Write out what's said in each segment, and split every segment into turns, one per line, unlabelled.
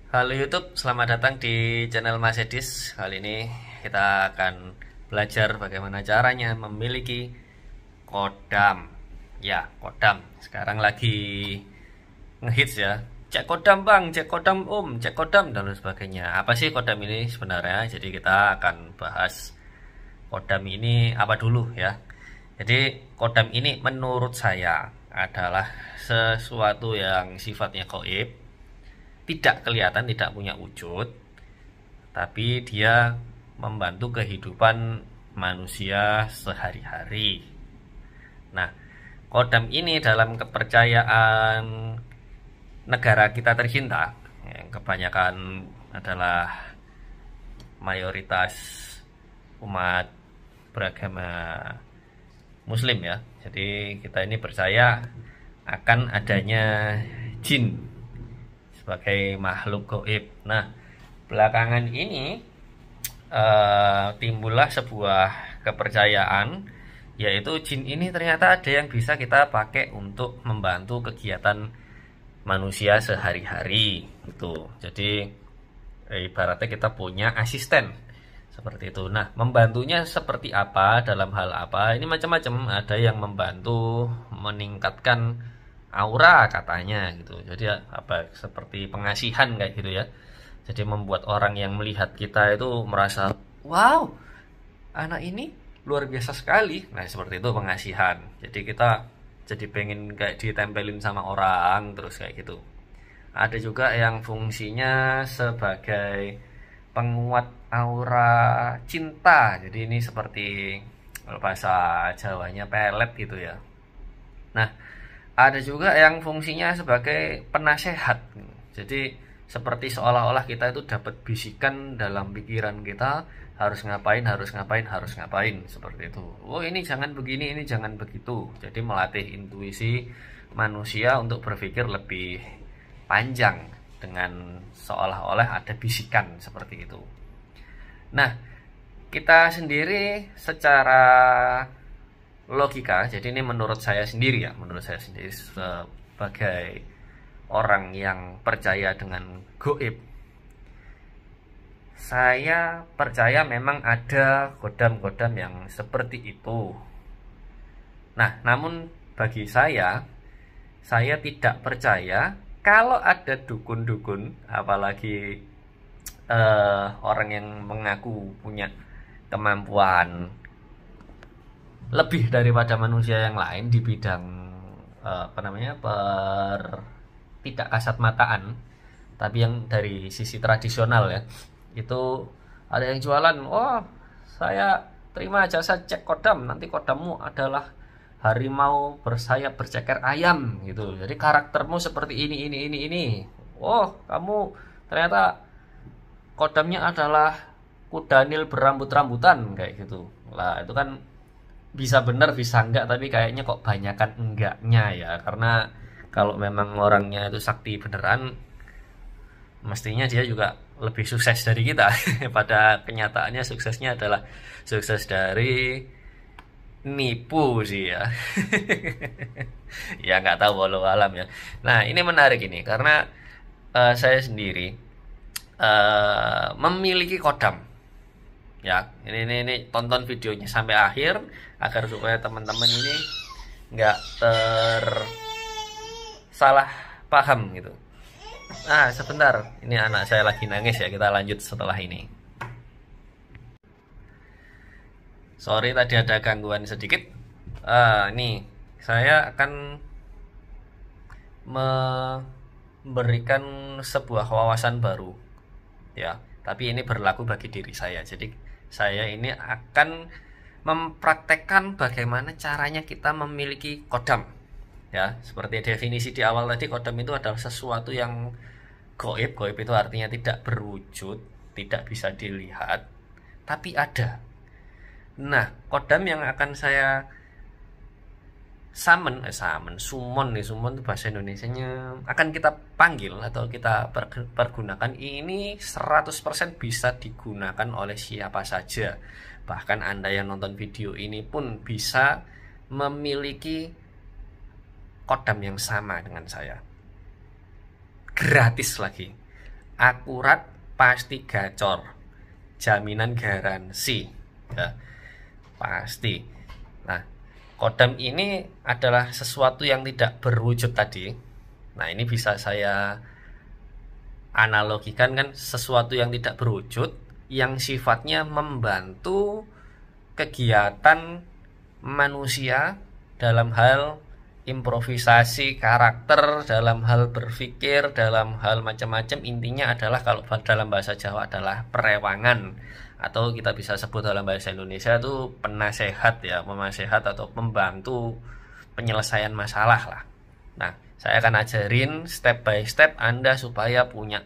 Halo YouTube, selamat datang di channel Mas Edis. Kali ini kita akan belajar bagaimana caranya memiliki kodam. Ya, kodam. Sekarang lagi ngehits ya. Cek kodam bang, cek kodam om, cek kodam dan lain sebagainya. Apa sih kodam ini sebenarnya? Jadi kita akan bahas kodam ini apa dulu ya. Jadi kodam ini menurut saya adalah sesuatu yang sifatnya gaib, tidak kelihatan, tidak punya wujud, tapi dia membantu kehidupan manusia sehari-hari. Nah, kodam ini dalam kepercayaan negara kita tercinta, yang kebanyakan adalah mayoritas umat beragama Muslim ya. Jadi kita ini percaya akan adanya jin sebagai makhluk gaib. Nah, belakangan ini timbullah sebuah kepercayaan, yaitu jin ini ternyata ada yang bisa kita pakai untuk membantu kegiatan manusia sehari-hari gitu. Jadi ibaratnya kita punya asisten seperti itu. Nah, membantunya seperti apa, dalam hal apa? Ini macam-macam. Ada yang membantu meningkatkan aura katanya gitu. Jadi apa, seperti pengasihan kayak gitu ya. Jadi membuat orang yang melihat kita itu merasa, wow, anak ini luar biasa sekali. Nah, seperti itu pengasihan. Jadi kita jadi pengen kayak ditempelin sama orang terus kayak gitu. Ada juga yang fungsinya sebagai penguat aura cinta. Jadi ini seperti bahasa Jawanya pelet gitu ya. Nah, ada juga yang fungsinya sebagai penasehat. Jadi seperti seolah-olah kita itu dapat bisikan dalam pikiran kita, harus ngapain, harus ngapain, harus ngapain, seperti itu. Oh, ini jangan begini, ini jangan begitu. Jadi melatih intuisi manusia untuk berpikir lebih panjang dengan seolah-olah ada bisikan seperti itu. Nah, kita sendiri secara logika, jadi ini menurut saya sendiri ya, menurut saya sendiri sebagai orang yang percaya dengan gaib, saya percaya memang ada kodam-kodam yang seperti itu. Nah, namun bagi saya tidak percaya kalau ada dukun-dukun, apalagi orang yang mengaku punya kemampuan lebih daripada manusia yang lain di bidang tidak kasat mataan, tapi yang dari sisi tradisional ya, itu ada yang jualan, oh saya terima jasa cek kodam, nanti kodammu adalah harimau bersayap berceker ayam gitu, jadi karaktermu seperti ini. Oh, kamu ternyata kodamnya adalah kudanil berambut-rambutan kayak gitu lah. Itu kan bisa benar bisa enggak, tapi kayaknya kok banyakan enggaknya ya, karena kalau memang orangnya itu sakti beneran, mestinya dia juga lebih sukses dari kita. Pada kenyataannya suksesnya adalah sukses dari nipu sih ya. Ya nggak tahu, walau alam ya. Nah, ini menarik ini karena saya sendiri memiliki kodam ya. Ini tonton videonya sampai akhir agar supaya teman-teman ini nggak salah paham gitu. Nah, sebentar, ini anak saya lagi nangis ya, kita lanjut setelah ini. Sorry tadi ada gangguan sedikit. Ini saya akan memberikan sebuah wawasan baru ya, tapi ini berlaku bagi diri saya. Jadi saya ini akan mempraktekkan bagaimana caranya kita memiliki kodam ya. Seperti definisi di awal tadi, kodam itu adalah sesuatu yang gaib. Gaib itu artinya tidak berwujud, tidak bisa dilihat, tapi ada. Nah, kodam yang akan saya summon itu bahasa Indonesianya, akan kita panggil atau kita pergunakan, ini 100% bisa digunakan oleh siapa saja. Bahkan Anda yang nonton video ini pun bisa memiliki kodam yang sama dengan saya, gratis lagi. akurat, pasti gacor, jaminan garansi ya, pasti. Nah, kodam ini adalah sesuatu yang tidak berwujud tadi. Nah, ini bisa saya analogikan kan, sesuatu yang tidak berwujud yang sifatnya membantu kegiatan manusia dalam hal improvisasi karakter, dalam hal berpikir, dalam hal macam-macam. Intinya adalah kalau dalam bahasa Jawa adalah perewangan, atau kita bisa sebut dalam bahasa Indonesia itu penasehat ya, penasehat atau pembantu penyelesaian masalah lah. Nah, saya akan ajarin step by step Anda supaya punya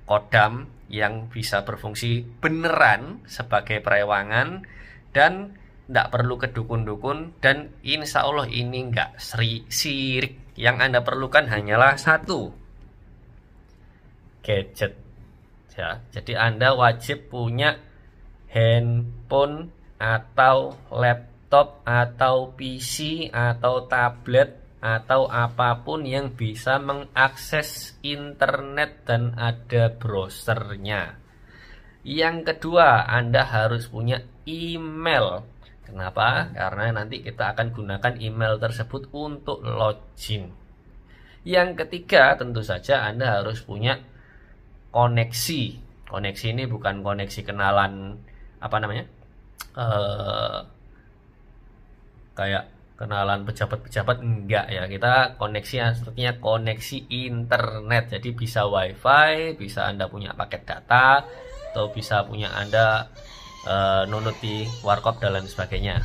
kodam yang bisa berfungsi beneran sebagai perewangan dan tidak perlu ke dukun-dukun, dan insya Allah ini nggak sirik. Yang Anda perlukan hanyalah satu, gadget ya. Jadi Anda wajib punya handphone atau laptop atau PC atau tablet atau apapun yang bisa mengakses internet dan ada browsernya. Yang kedua, Anda harus punya email. Kenapa? Karena nanti kita akan gunakan email tersebut untuk login. Yang ketiga, tentu saja Anda harus punya koneksi. Koneksi ini bukan koneksi kenalan kayak kenalan pejabat-pejabat, enggak ya. Kita koneksi artinya koneksi internet. Jadi bisa wifi, bisa Anda punya paket data, atau bisa punya Anda nunut di warkop dan lain sebagainya.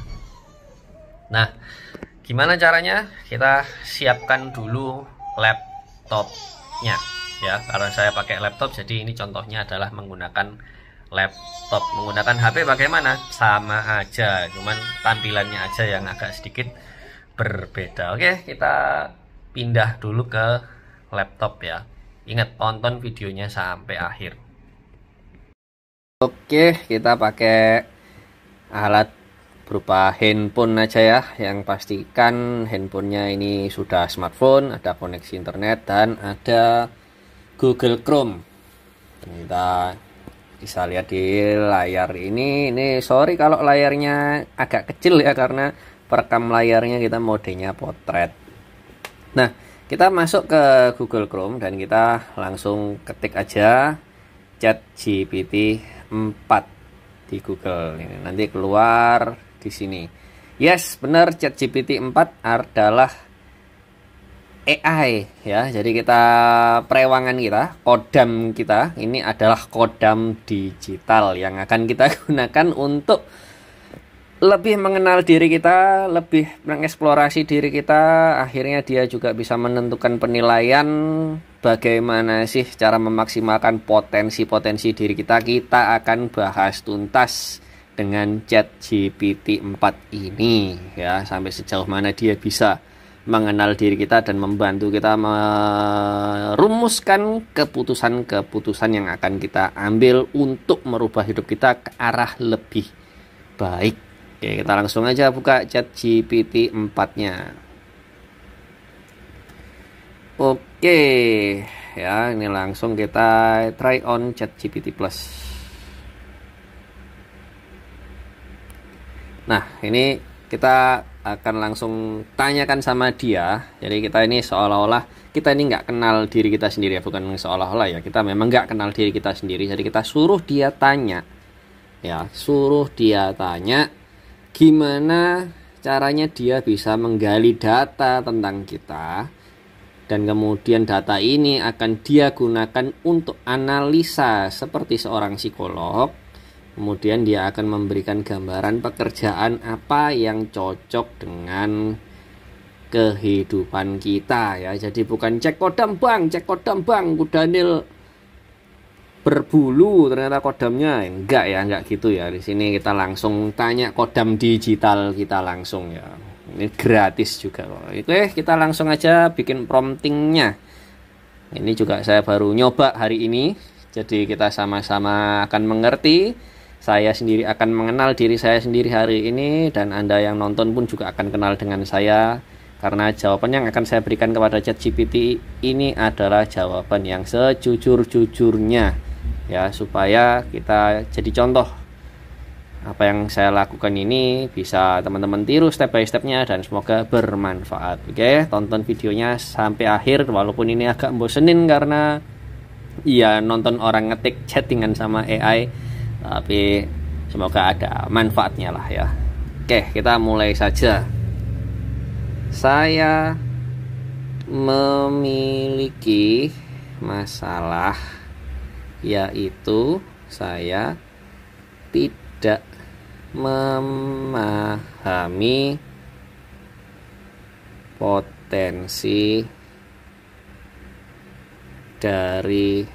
Nah, gimana caranya? Kita siapkan dulu laptopnya ya. Karena saya pakai laptop, jadi ini contohnya adalah menggunakan laptop. Menggunakan HP bagaimana? Sama aja, cuman tampilannya aja yang agak sedikit berbeda. Oke, kita pindah dulu ke laptop ya. Ingat, tonton videonya sampai akhir. Oke, kita pakai alat berupa handphone aja ya. Yang pastikan handphonenya ini sudah smartphone, ada koneksi internet, dan ada Google Chrome. Kita bisa lihat di layar ini. Sorry kalau layarnya agak kecil ya, karena perekam layarnya kita modenya potret. Nah, kita masuk ke Google Chrome dan kita langsung ketik aja ChatGPT 4 di Google. Ini nanti keluar di sini. Yes, benar, ChatGPT 4 adalah AI ya. Jadi kita perewangan kita, kodam kita ini adalah kodam digital yang akan kita gunakan untuk lebih mengenal diri kita, lebih mengeksplorasi diri kita. Akhirnya dia juga bisa menentukan penilaian bagaimana sih cara memaksimalkan potensi-potensi diri kita. Kita akan bahas tuntas dengan ChatGPT 4 ini ya, sampai sejauh mana dia bisa mengenal diri kita dan membantu kita merumuskan keputusan-keputusan yang akan kita ambil untuk merubah hidup kita ke arah lebih baik. Oke, kita langsung aja buka ChatGPT 4-nya. Oke, ya, ini langsung kita try on ChatGPT Plus. Nah, ini kita akan langsung tanyakan sama dia. Jadi kita ini seolah-olah kita ini nggak kenal diri kita sendiri ya, bukan seolah-olah ya. Kita memang nggak kenal diri kita sendiri. Jadi kita suruh dia tanya, ya, gimana caranya dia bisa menggali data tentang kita, dan kemudian data ini akan dia gunakan untuk analisa seperti seorang psikolog. Kemudian dia akan memberikan gambaran pekerjaan apa yang cocok dengan kehidupan kita ya. Jadi bukan cek kodam bang, Kudanil berbulu ternyata kodamnya, enggak ya, enggak gitu ya. Di sini kita langsung tanya kodam digital kita langsung ya. Ini gratis juga kok. Kita langsung aja bikin promptingnya. Ini juga saya baru nyoba hari ini. Jadi kita sama-sama akan mengerti. Saya sendiri akan mengenal diri saya sendiri hari ini, dan Anda yang nonton pun juga akan kenal dengan saya Karena jawaban yang akan saya berikan kepada ChatGPT ini adalah jawaban yang sejujur-jujurnya, ya, supaya kita jadi contoh. Apa yang saya lakukan ini bisa teman-teman tiru step by stepnya dan semoga bermanfaat. Oke, tonton videonya sampai akhir walaupun ini agak bosenin karena ya nonton orang ngetik chattingan sama AI, tapi semoga ada manfaatnya lah ya. Oke, kita mulai saja. Saya memiliki masalah, yaitu saya tidak memahami potensi dari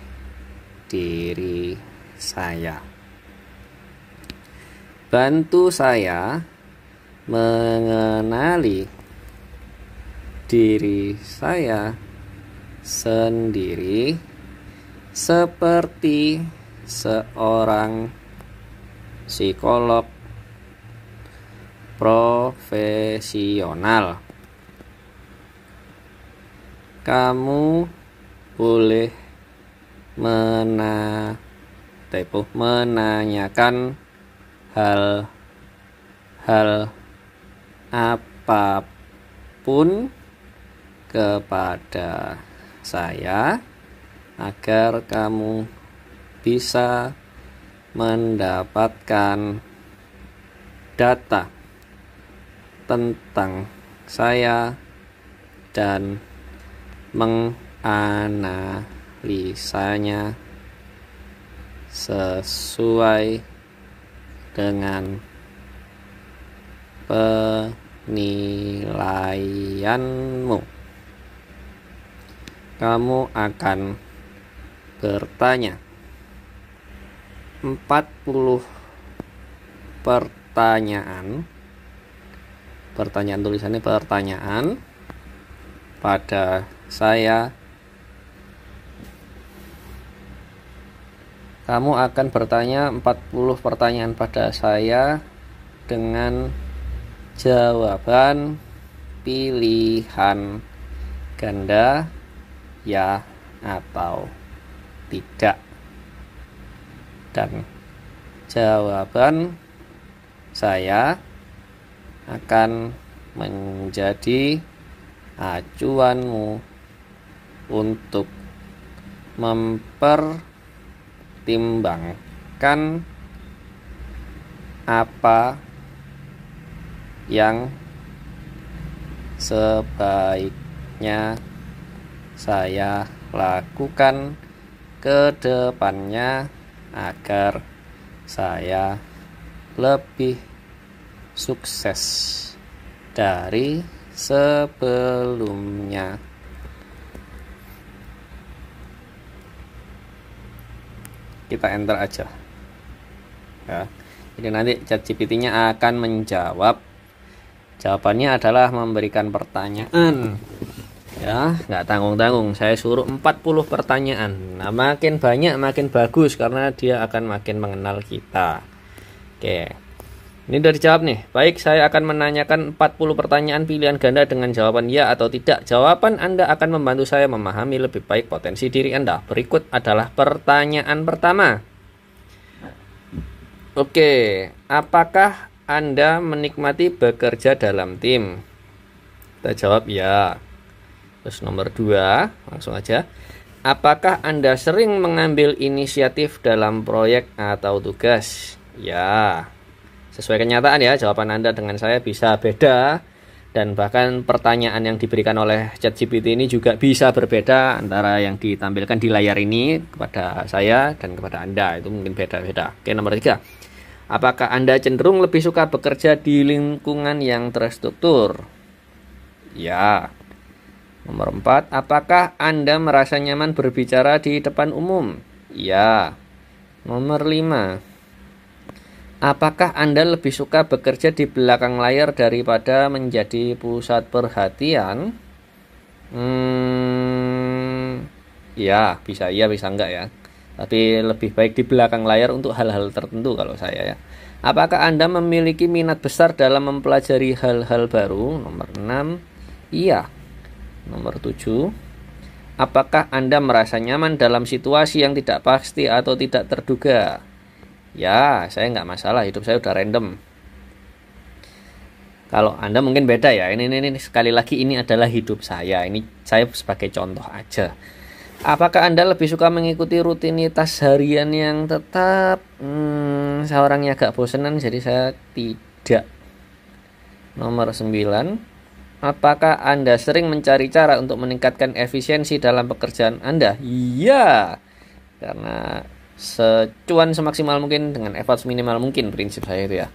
diri saya. Bantu saya mengenali diri saya sendiri seperti seorang psikolog profesional. Kamu boleh menanyakan hal apapun kepada saya agar kamu bisa mendapatkan data tentang saya dan menganalisanya sesuai dengan penilaianmu. Kamu akan bertanya 40 pertanyaan. Pertanyaan tulisannya pertanyaan pada saya. Kamu akan bertanya 40 pertanyaan pada saya dengan jawaban pilihan ganda ya atau tidak. Dan jawaban saya akan menjadi acuanmu untuk mempertimbangkan apa yang sebaiknya saya lakukan ke depannya agar saya lebih sukses dari sebelumnya. Kita enter aja ya. Jadi nanti ChatGPT-nya akan menjawab. Jawabannya adalah memberikan pertanyaan ya, nggak tanggung-tanggung. Saya suruh 40 pertanyaan. Nah, makin banyak makin bagus karena dia akan makin mengenal kita. Oke, ini udah dijawab nih. Baik, saya akan menanyakan 40 pertanyaan pilihan ganda dengan jawaban ya atau tidak. Jawaban Anda akan membantu saya memahami lebih baik potensi diri Anda. Berikut adalah pertanyaan pertama. Oke, apakah Anda menikmati bekerja dalam tim? Kita jawab ya. Terus nomor 2, langsung aja. Apakah Anda sering mengambil inisiatif dalam proyek atau tugas? Ya. Sesuai kenyataan ya, jawaban Anda dengan saya bisa beda. Dan bahkan pertanyaan yang diberikan oleh ChatGPT ini juga bisa berbeda antara yang ditampilkan di layar ini kepada saya dan kepada Anda. Itu mungkin beda-beda. Oke, nomor 3. Apakah Anda cenderung lebih suka bekerja di lingkungan yang terstruktur? Ya. Nomor 4, apakah Anda merasa nyaman berbicara di depan umum? Ya. Nomor 5, apakah Anda lebih suka bekerja di belakang layar daripada menjadi pusat perhatian? Ya, bisa iya, bisa enggak ya. Tapi lebih baik di belakang layar untuk hal-hal tertentu kalau saya ya. Apakah Anda memiliki minat besar dalam mempelajari hal-hal baru? Nomor 6, Iya. Nomor 7. Apakah Anda merasa nyaman dalam situasi yang tidak pasti atau tidak terduga? Ya, saya nggak masalah, hidup saya udah random. Kalau Anda mungkin beda ya. Ini sekali lagi ini adalah hidup saya. Ini saya sebagai contoh aja. Apakah Anda lebih suka mengikuti rutinitas harian yang tetap? Saya orangnya agak bosenan, jadi saya tidak. Nomor 9. Apakah Anda sering mencari cara untuk meningkatkan efisiensi dalam pekerjaan Anda? Iya. Karena secuan semaksimal mungkin dengan effort minimal mungkin, prinsip saya itu ya.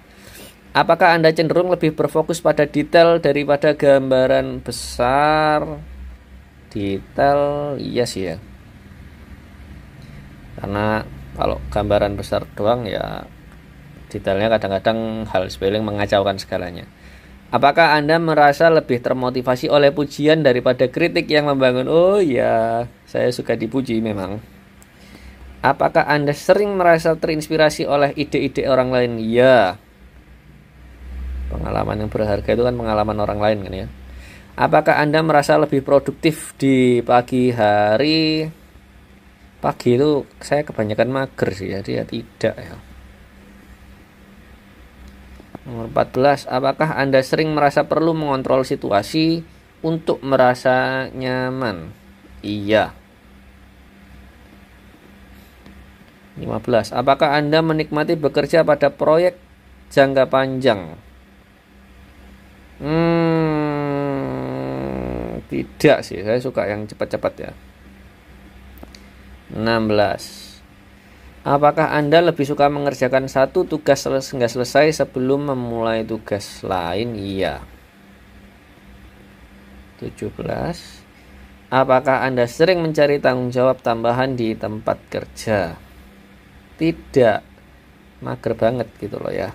Apakah Anda cenderung lebih berfokus pada detail daripada gambaran besar? Detail, iya sih ya. Karena kalau gambaran besar doang ya detailnya kadang-kadang hal sepele mengacaukan segalanya. Apakah Anda merasa lebih termotivasi oleh pujian daripada kritik yang membangun? Oh ya, saya suka dipuji memang. Apakah Anda sering merasa terinspirasi oleh ide-ide orang lain? Ya. Pengalaman yang berharga itu kan pengalaman orang lain kan ya. Apakah Anda merasa lebih produktif di pagi hari? Pagi itu saya kebanyakan mager sih, jadi ya tidak ya. Nomor 14. Apakah Anda sering merasa perlu mengontrol situasi untuk merasa nyaman? Iya. 15. Apakah Anda menikmati bekerja pada proyek jangka panjang? Tidak sih, saya suka yang cepat-cepat ya. 16. Apakah Anda lebih suka mengerjakan satu tugas hingga selesai sebelum memulai tugas lain? Iya. 17. Apakah Anda sering mencari tanggung jawab tambahan di tempat kerja? Tidak. Mager banget gitu loh ya.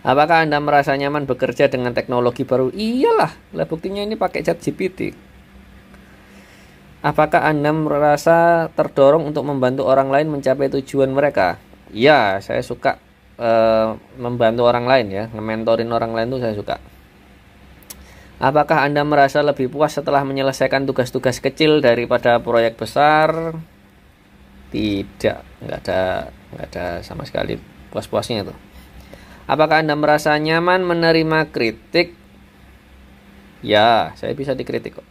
Apakah Anda merasa nyaman bekerja dengan teknologi baru? Iyalah, lah buktinya ini pakai ChatGPT. Apakah Anda merasa terdorong untuk membantu orang lain mencapai tujuan mereka? Iya, saya suka membantu orang lain ya, nge-mentorin orang lain tuh saya suka. Apakah Anda merasa lebih puas setelah menyelesaikan tugas-tugas kecil daripada proyek besar? Tidak, nggak ada sama sekali puas-puasnya tuh. Apakah Anda merasa nyaman menerima kritik? Ya, saya bisa dikritik kok.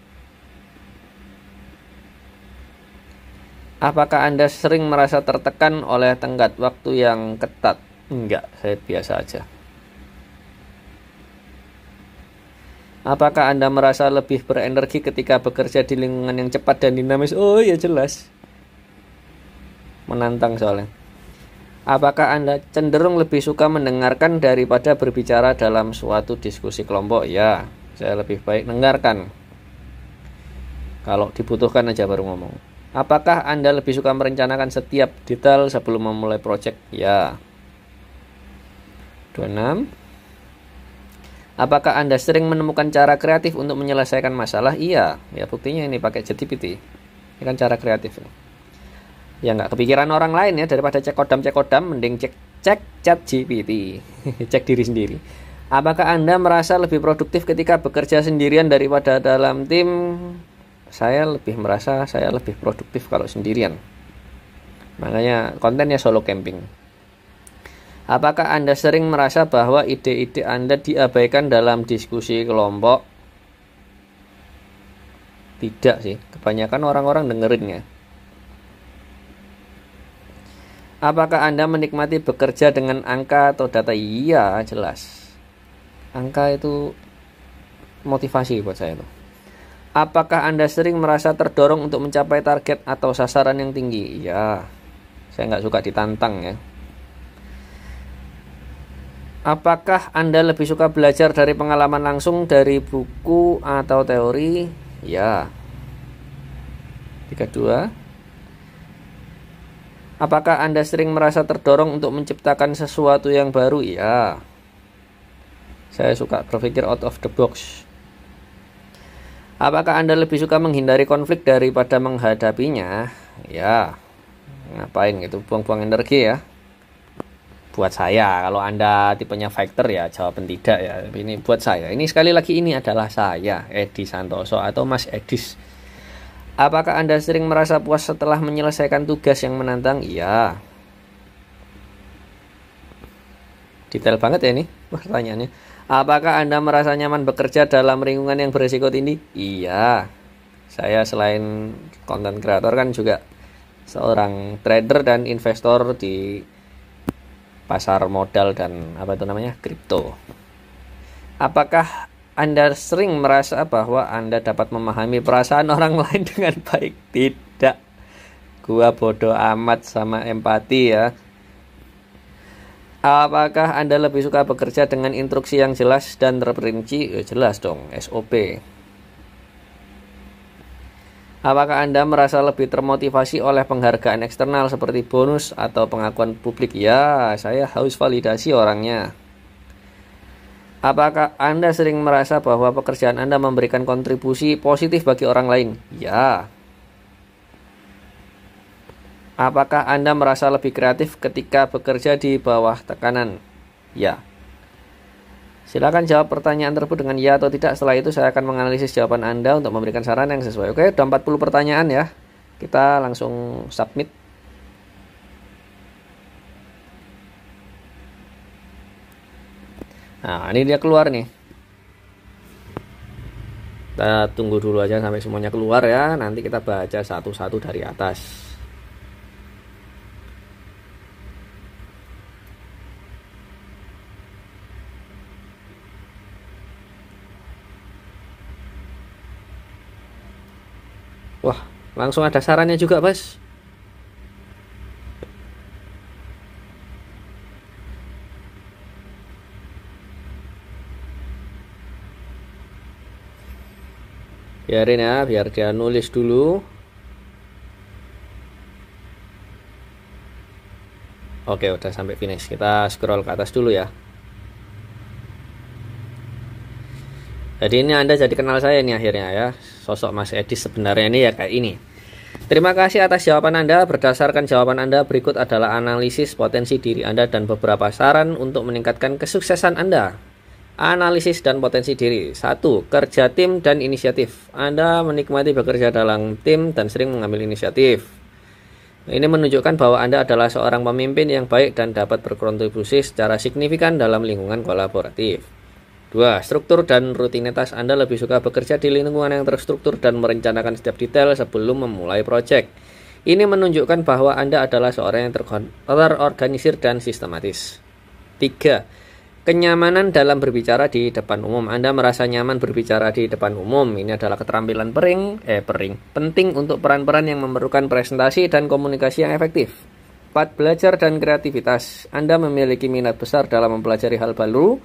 Apakah Anda sering merasa tertekan oleh tenggat waktu yang ketat? Enggak, saya biasa aja. Apakah Anda merasa lebih berenergi ketika bekerja di lingkungan yang cepat dan dinamis? Oh ya jelas. Menantang soalnya. Apakah Anda cenderung lebih suka mendengarkan daripada berbicara dalam suatu diskusi kelompok? Ya, saya lebih baik mendengarkan. Kalau dibutuhkan aja baru ngomong. Apakah Anda lebih suka merencanakan setiap detail sebelum memulai proyek? Ya. 26. Apakah Anda sering menemukan cara kreatif untuk menyelesaikan masalah? Iya. Ya buktinya ini pakai ChatGPT. Ini kan cara kreatif. Ya nggak kepikiran orang lain ya, daripada cek kodam mending cek ChatGPT. Cek diri sendiri. Apakah Anda merasa lebih produktif ketika bekerja sendirian daripada dalam tim? Saya lebih merasa saya lebih produktif kalau sendirian. Makanya kontennya solo camping. Apakah Anda sering merasa bahwa ide-ide Anda diabaikan dalam diskusi kelompok? Tidak sih, kebanyakan orang-orang dengerinnya. Apakah Anda menikmati bekerja dengan angka atau data? Iya, jelas. Angka itu motivasi buat saya tuh. Apakah Anda sering merasa terdorong untuk mencapai target atau sasaran yang tinggi? Iya, saya nggak suka ditantang ya. Apakah Anda lebih suka belajar dari pengalaman langsung dari buku atau teori? Ya. 32. Apakah Anda sering merasa terdorong untuk menciptakan sesuatu yang baru? Ya. Saya suka berpikir out of the box. Apakah Anda lebih suka menghindari konflik daripada menghadapinya? Ya. Ngapain gitu, buang-buang energi ya. buat saya. Kalau Anda tipenya fighter ya jawaban tidak ya. Ini buat saya. Ini sekali lagi ini adalah saya, Edi Santoso atau Mas Edis. Apakah Anda sering merasa puas setelah menyelesaikan tugas yang menantang? Iya. Detail banget ya ini pertanyaannya. Apakah Anda merasa nyaman bekerja dalam lingkungan yang berisiko tinggi? Iya. Saya selain content creator kan juga seorang trader dan investor di pasar modal dan kripto. Apakah Anda sering merasa bahwa Anda dapat memahami perasaan orang lain dengan baik? Tidak. Gua bodoh amat sama empati ya. Apakah Anda lebih suka bekerja dengan instruksi yang jelas dan terperinci? Ya, jelas dong, SOP. Apakah Anda merasa lebih termotivasi oleh penghargaan eksternal seperti bonus atau pengakuan publik? Ya, saya haus validasi orangnya. Apakah Anda sering merasa bahwa pekerjaan Anda memberikan kontribusi positif bagi orang lain? Ya. Apakah Anda merasa lebih kreatif ketika bekerja di bawah tekanan? Ya. Silakan jawab pertanyaan tersebut dengan ya atau tidak. Setelah itu saya akan menganalisis jawaban Anda untuk memberikan saran yang sesuai. Oke, udah 40 pertanyaan ya. Kita langsung submit. Nah, ini dia keluar nih. Kita tunggu dulu aja sampai semuanya keluar ya. Nanti kita baca satu-satu dari atas. Wah, langsung ada sarannya juga, Bos. Biarin ya, biar dia nulis dulu. Oke, udah sampai finish. Kita scroll ke atas dulu ya. Jadi ini Anda jadi kenal saya nih akhirnya ya. Sosok Mas Edis sebenarnya ini ya kayak ini. Terima kasih atas jawaban Anda. Berdasarkan jawaban Anda, berikut adalah analisis potensi diri Anda dan beberapa saran untuk meningkatkan kesuksesan Anda. Analisis dan potensi diri. 1. Kerja tim dan inisiatif. Anda menikmati bekerja dalam tim dan sering mengambil inisiatif. Ini menunjukkan bahwa Anda adalah seorang pemimpin yang baik dan dapat berkontribusi secara signifikan dalam lingkungan kolaboratif. 2. Struktur dan rutinitas. Anda lebih suka bekerja di lingkungan yang terstruktur dan merencanakan setiap detail sebelum memulai proyek. Ini menunjukkan bahwa Anda adalah seorang yang terorganisir dan sistematis. 3. Kenyamanan dalam berbicara di depan umum. Anda merasa nyaman berbicara di depan umum. Ini adalah keterampilan penting untuk peran-peran yang memerlukan presentasi dan komunikasi yang efektif. 4. Belajar dan kreativitas. Anda memiliki minat besar dalam mempelajari hal baru,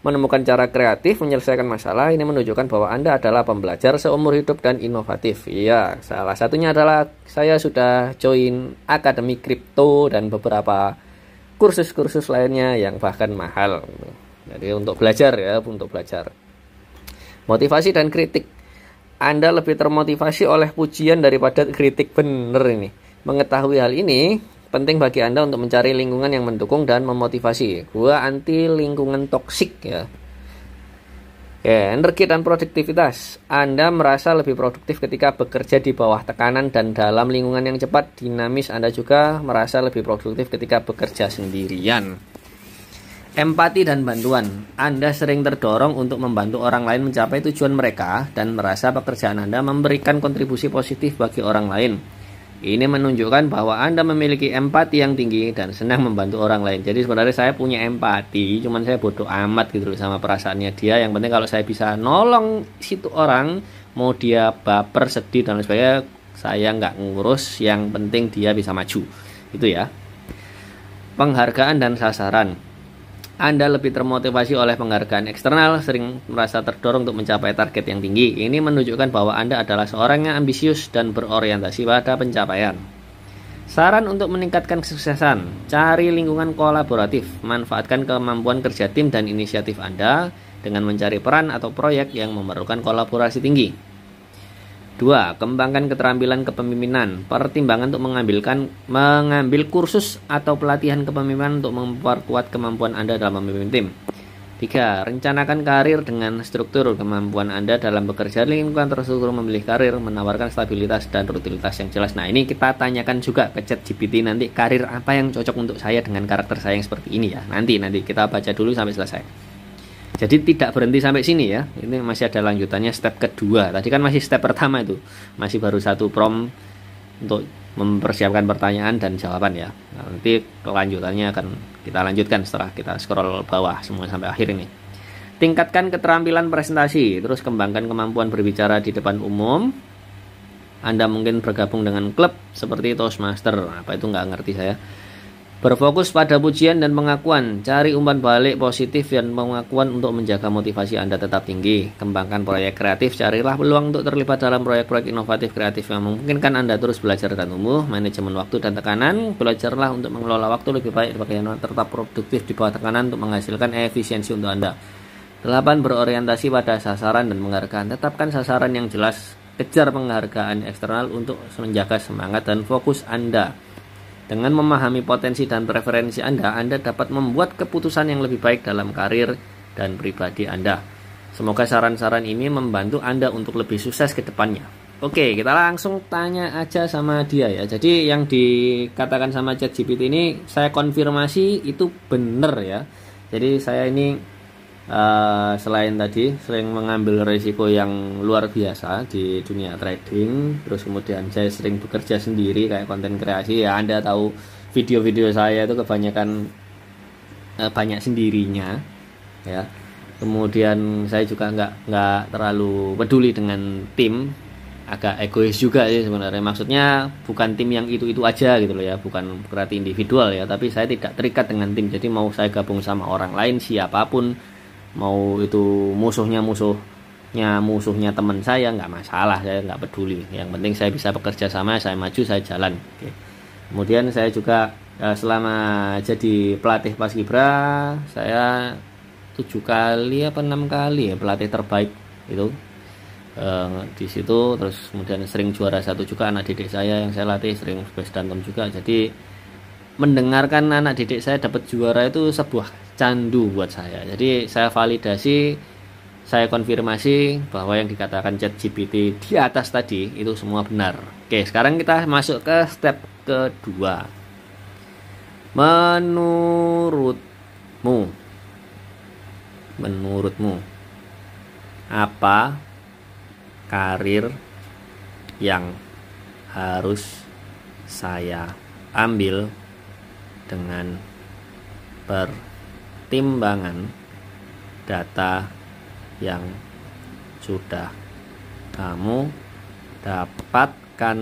menemukan cara kreatif menyelesaikan masalah. Ini menunjukkan bahwa Anda adalah pembelajar seumur hidup dan inovatif. Iya, salah satunya adalah saya sudah join Akademi Kripto dan beberapa kursus-kursus lainnya yang bahkan mahal. Jadi untuk belajar ya, untuk belajar. Motivasi dan kritik. Anda lebih termotivasi oleh pujian daripada kritik. Bener ini. Mengetahui hal ini penting bagi Anda untuk mencari lingkungan yang mendukung dan memotivasi. Gua anti lingkungan toksik ya. Energi dan produktivitas. Anda merasa lebih produktif ketika bekerja di bawah tekanan dan dalam lingkungan yang cepat, dinamis. Anda juga merasa lebih produktif ketika bekerja sendirian. Empati dan bantuan. Anda sering terdorong untuk membantu orang lain mencapai tujuan mereka dan merasa pekerjaan Anda memberikan kontribusi positif bagi orang lain. Ini menunjukkan bahwa Anda memiliki empati yang tinggi dan senang membantu orang lain. Jadi sebenarnya saya punya empati, cuman saya bodoh amat gitu loh sama perasaannya dia. Yang penting kalau saya bisa nolong situ orang, mau dia baper, sedih dan sebagainya, saya nggak ngurus. Yang penting dia bisa maju. Itu ya. Penghargaan dan sasaran. Anda lebih termotivasi oleh penghargaan eksternal, sering merasa terdorong untuk mencapai target yang tinggi. Ini menunjukkan bahwa Anda adalah seorang yang ambisius dan berorientasi pada pencapaian. Saran untuk meningkatkan kesuksesan. Cari lingkungan kolaboratif. Manfaatkan kemampuan kerja tim dan inisiatif Anda dengan mencari peran atau proyek yang memerlukan kolaborasi tinggi. 2. Kembangkan keterampilan kepemimpinan. Pertimbangan untuk mengambil kursus atau pelatihan kepemimpinan untuk memperkuat kemampuan Anda dalam memimpin tim. 3. Rencanakan karir dengan struktur kemampuan Anda dalam bekerja di lingkungan terstruktur, memilih karir, menawarkan stabilitas dan rutinitas yang jelas. Nah, ini kita tanyakan juga ke ChatGPT nanti, karir apa yang cocok untuk saya dengan karakter saya yang seperti ini ya. Nanti kita baca dulu sampai selesai. Jadi tidak berhenti sampai sini ya. Ini masih ada lanjutannya step kedua. Tadi kan masih step pertama itu. Masih baru satu prompt untuk mempersiapkan pertanyaan dan jawaban ya. Nah, nanti kelanjutannya akan kita lanjutkan setelah kita scroll bawah semua sampai akhir ini. Tingkatkan keterampilan presentasi, terus kembangkan kemampuan berbicara di depan umum. Anda mungkin bergabung dengan klub seperti Toastmaster. Apa itu nggak ngerti saya. Berfokus pada pujian dan pengakuan, cari umpan balik positif dan pengakuan untuk menjaga motivasi Anda tetap tinggi. Kembangkan proyek kreatif, carilah peluang untuk terlibat dalam proyek-proyek inovatif kreatif yang memungkinkan Anda terus belajar dan tumbuh. Manajemen waktu dan tekanan, belajarlah untuk mengelola waktu lebih baik, bagaimana tetap produktif di bawah tekanan untuk menghasilkan efisiensi untuk Anda. 8. Berorientasi pada sasaran dan penghargaan, tetapkan sasaran yang jelas, kejar penghargaan eksternal untuk menjaga semangat dan fokus Anda. Dengan memahami potensi dan preferensi Anda dapat membuat keputusan yang lebih baik dalam karir dan pribadi Anda. Semoga saran-saran ini membantu Anda untuk lebih sukses ke depannya. Oke, kita langsung tanya aja sama dia ya. Jadi yang dikatakan sama ChatGPT ini saya konfirmasi itu benar ya. Jadi saya ini selain tadi sering mengambil risiko yang luar biasa di dunia trading, terus kemudian saya sering bekerja sendiri kayak konten kreasi ya. Anda tahu video-video saya itu kebanyakan banyak sendirinya ya. Kemudian saya juga nggak terlalu peduli dengan tim, agak egois juga sih sebenarnya. Maksudnya bukan tim yang itu aja gitu loh ya, bukan berarti individual ya, tapi saya tidak terikat dengan tim. Jadi mau saya gabung sama orang lain siapapun, mau itu musuhnya teman saya, nggak masalah, saya nggak peduli. Yang penting saya bisa bekerja sama, saya maju, saya jalan. Oke. Kemudian saya juga selama jadi pelatih paskibra, saya 7 kali apa 6 kali ya pelatih terbaik itu di situ. Terus kemudian sering juara 1 juga, anak didik saya yang saya latih sering best dantem juga. Jadi mendengarkan anak didik saya dapat juara itu sebuah candu buat saya. Jadi saya validasi, saya konfirmasi bahwa yang dikatakan ChatGPT di atas tadi itu semua benar. Oke, sekarang kita masuk ke step kedua. Menurutmu apa karir yang harus saya ambil dengan pertimbangan data yang sudah kamu dapatkan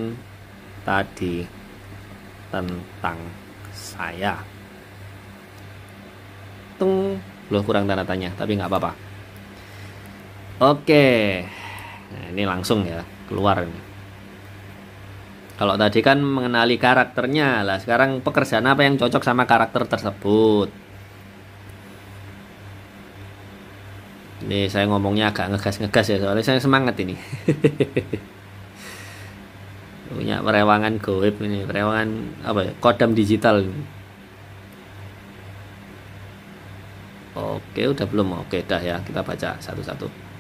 tadi tentang saya? Loh, kurang tanda tanya, tapi nggak apa-apa. Oke, nah, ini langsung ya keluar ini. Kalau tadi kan mengenali karakternya, lah sekarang pekerjaan apa yang cocok sama karakter tersebut. Ini saya ngomongnya agak ngegas ya, soalnya saya semangat ini. Punya perewangan goib ini, perewangan apa ya, kodam digital. Oke, udah belum? Oke, dah ya, kita baca satu-satu.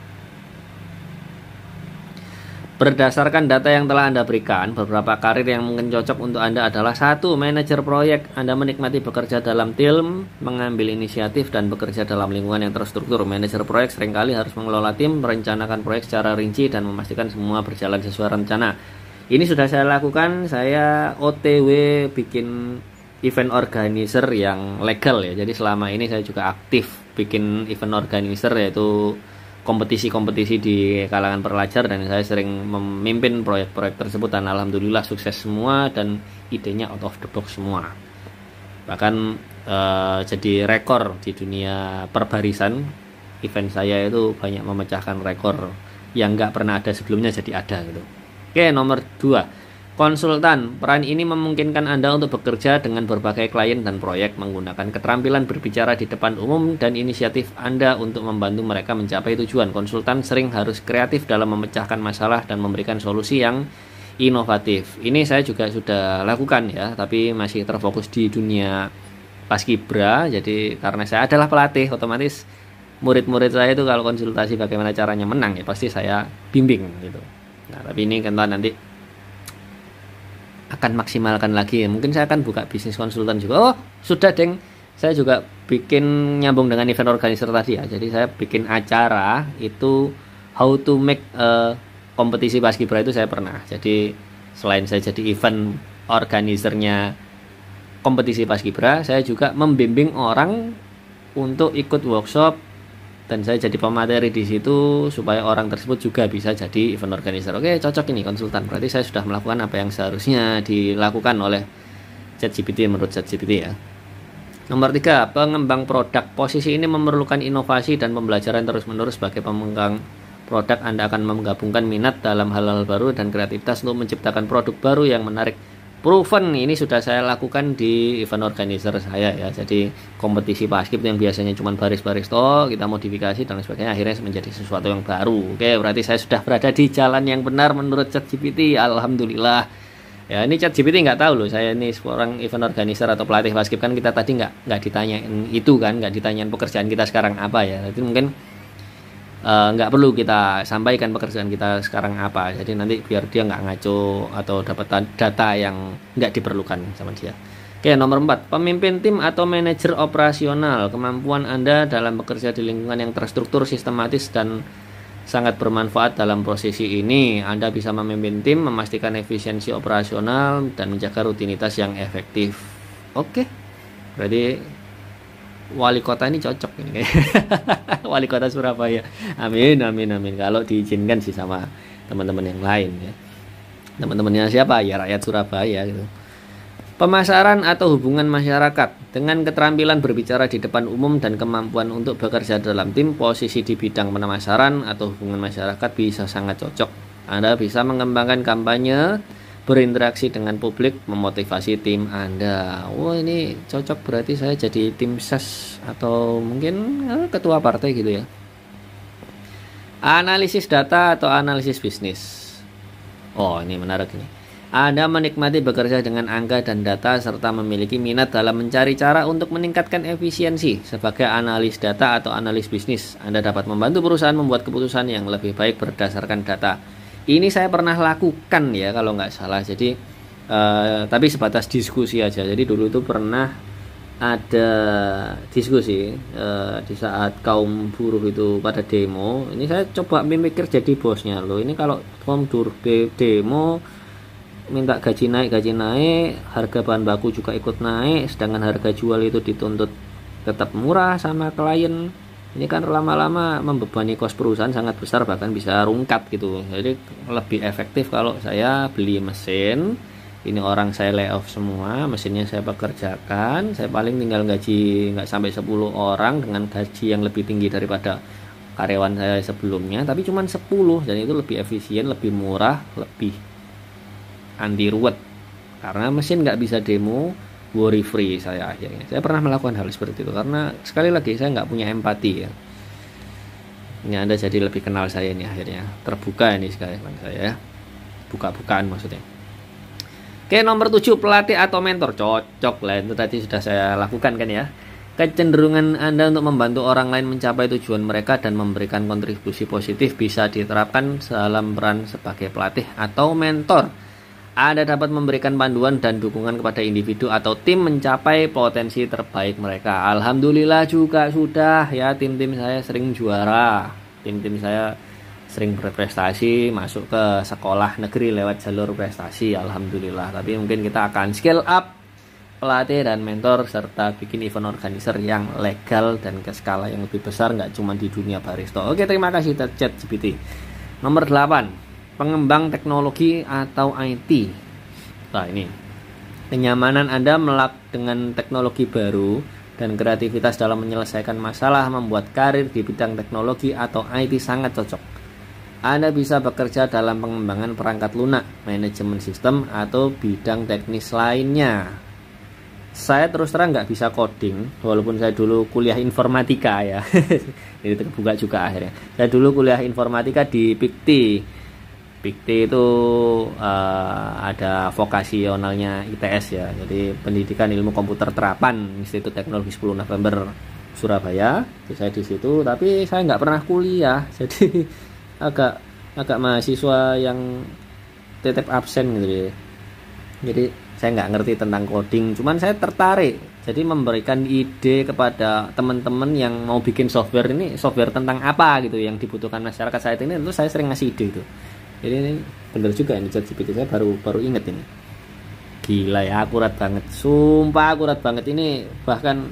Berdasarkan data yang telah Anda berikan, beberapa karir yang mungkin cocok untuk Anda adalah 1. Manajer proyek. Anda menikmati bekerja dalam tim, mengambil inisiatif, dan bekerja dalam lingkungan yang terstruktur. Manajer proyek seringkali harus mengelola tim, merencanakan proyek secara rinci, dan memastikan semua berjalan sesuai rencana. Ini sudah saya lakukan, saya OTW bikin event organizer yang legal ya. Jadi selama ini saya juga aktif bikin event organizer, yaitu kompetisi-kompetisi di kalangan pelajar, dan saya sering memimpin proyek-proyek tersebut dan alhamdulillah sukses semua dan idenya out of the box semua. Bahkan jadi rekor di dunia perbarisan, event saya itu banyak memecahkan rekor yang nggak pernah ada sebelumnya jadi ada gitu. Oke, nomor 2. Konsultan, peran ini memungkinkan Anda untuk bekerja dengan berbagai klien dan proyek, menggunakan keterampilan berbicara di depan umum dan inisiatif Anda untuk membantu mereka mencapai tujuan. Konsultan sering harus kreatif dalam memecahkan masalah dan memberikan solusi yang inovatif. Ini saya juga sudah lakukan ya, tapi masih terfokus di dunia Paskibra. Jadi karena saya adalah pelatih, otomatis murid-murid saya itu kalau konsultasi bagaimana caranya menang ya pasti saya bimbing gitu. Nah, tapi ini kan nanti akan maksimalkan lagi. Mungkin saya akan buka bisnis konsultan juga. Oh, sudah deng. Saya juga bikin nyambung dengan event organizer tadi ya. Jadi saya bikin acara itu how to make kompetisi Paskibra itu saya pernah. Jadi selain saya jadi event organizernya kompetisi Paskibra, saya juga membimbing orang untuk ikut workshop dan saya jadi pemateri di situ supaya orang tersebut juga bisa jadi event organizer. Oke, cocok ini konsultan. Berarti saya sudah melakukan apa yang seharusnya dilakukan oleh ChatGPT menurut ChatGPT ya. Nomor 3, pengembang produk. Posisi ini memerlukan inovasi dan pembelajaran terus-menerus sebagai pengembang produk. Anda akan menggabungkan minat dalam hal-hal baru dan kreativitas untuk menciptakan produk baru yang menarik. Proven ini sudah saya lakukan di event organizer saya ya. Jadi kompetisi basket yang biasanya cuma baris-baris toh kita modifikasi dan sebagainya akhirnya menjadi sesuatu yang baru. Oke, berarti saya sudah berada di jalan yang benar menurut ChatGPT. Alhamdulillah. Ya, ini ChatGPT nggak tahu loh. Saya ini seorang event organizer atau pelatih basket kan kita tadi nggak ditanyain itu kan, nggak ditanyain pekerjaan kita sekarang apa ya. Jadi mungkin nggak perlu kita sampaikan pekerjaan kita sekarang apa, jadi nanti biar dia nggak ngaco atau dapat data yang nggak diperlukan sama dia. Oke, nomor 4, pemimpin tim atau manajer operasional. Kemampuan Anda dalam bekerja di lingkungan yang terstruktur, sistematis dan sangat bermanfaat dalam posisi ini. Anda bisa memimpin tim, memastikan efisiensi operasional dan menjaga rutinitas yang efektif. Oke, berarti wali kota ini cocok ini. Wali kota Surabaya. Amin, amin, amin. Kalau diizinkan sih sama teman-teman yang lain ya. Teman-temannya siapa? Ya rakyat Surabaya gitu. Pemasaran atau hubungan masyarakat. Dengan keterampilan berbicara di depan umum dan kemampuan untuk bekerja dalam tim, posisi di bidang pemasaran atau hubungan masyarakat bisa sangat cocok. Anda bisa mengembangkan kampanye, berinteraksi dengan publik, memotivasi tim Anda. Wah, ini cocok, berarti saya jadi tim ses atau mungkin ketua partai gitu ya. Analisis data atau analisis bisnis. Oh, ini menarik ini. Anda menikmati bekerja dengan angka dan data serta memiliki minat dalam mencari cara untuk meningkatkan efisiensi. Sebagai analis data atau analis bisnis, Anda dapat membantu perusahaan membuat keputusan yang lebih baik berdasarkan data. Ini saya pernah lakukan ya kalau nggak salah. Jadi tapi sebatas diskusi aja. Jadi dulu itu pernah ada diskusi di saat kaum buruh itu pada demo. Ini saya coba memikir jadi bosnya loh. Ini kalau kaum buruh demo minta gaji naik, harga bahan baku juga ikut naik, sedangkan harga jual itu dituntut tetap murah sama klien. Ini kan lama-lama membebani kos perusahaan sangat besar, bahkan bisa rungkat gitu. Jadi lebih efektif kalau saya beli mesin, ini orang saya layoff semua, mesinnya saya pekerjakan, saya paling tinggal gaji nggak sampai 10 orang dengan gaji yang lebih tinggi daripada karyawan saya sebelumnya, tapi cuma 10, dan itu lebih efisien, lebih murah, lebih anti ruwet. Karena mesin nggak bisa demo, worry free saya akhirnya. Saya pernah melakukan hal seperti itu karena sekali lagi saya nggak punya empati ya. Ini Anda jadi lebih kenal saya ini akhirnya. Terbuka ini sekali saya. Buka-bukaan maksudnya. Oke, nomor 7, pelatih atau mentor. Cocok lah, itu tadi sudah saya lakukan kan ya. Kecenderungan Anda untuk membantu orang lain mencapai tujuan mereka dan memberikan kontribusi positif bisa diterapkan dalam peran sebagai pelatih atau mentor. Anda dapat memberikan panduan dan dukungan kepada individu atau tim mencapai potensi terbaik mereka. Alhamdulillah juga sudah ya, tim-tim saya sering juara. Tim-tim saya sering berprestasi, masuk ke sekolah negeri lewat jalur prestasi. Alhamdulillah. Tapi mungkin kita akan scale up pelatih dan mentor serta bikin event organizer yang legal dan ke skala yang lebih besar, nggak cuma di dunia barista. Oke, terima kasih ChatGPT. Nomor 8, pengembang teknologi atau IT. Nah, ini kenyamanan Anda dengan teknologi baru dan kreativitas dalam menyelesaikan masalah membuat karir di bidang teknologi atau IT sangat cocok.
Anda bisa bekerja dalam pengembangan perangkat lunak, manajemen sistem, atau bidang teknis lainnya. Saya terus terang nggak bisa coding, walaupun saya dulu kuliah informatika ya. Ini terbuka juga akhirnya. Saya dulu kuliah informatika di PIKTI. PIKTI itu ada vokasionalnya ITS ya. Jadi Pendidikan Ilmu Komputer Terapan, Institut Teknologi 10 November Surabaya. Jadi saya di situ, tapi saya nggak pernah kuliah. Jadi agak mahasiswa yang tetap absen gitu ya. Jadi saya nggak ngerti tentang coding, cuman saya tertarik. Jadi memberikan ide kepada teman-teman yang mau bikin software ini, software tentang apa gitu yang dibutuhkan masyarakat saat ini. Tentu saya sering ngasih ide itu. Jadi ini bener juga ini ChatGPT, saya baru inget ini. Gila ya, akurat banget. Sumpah akurat banget ini, bahkan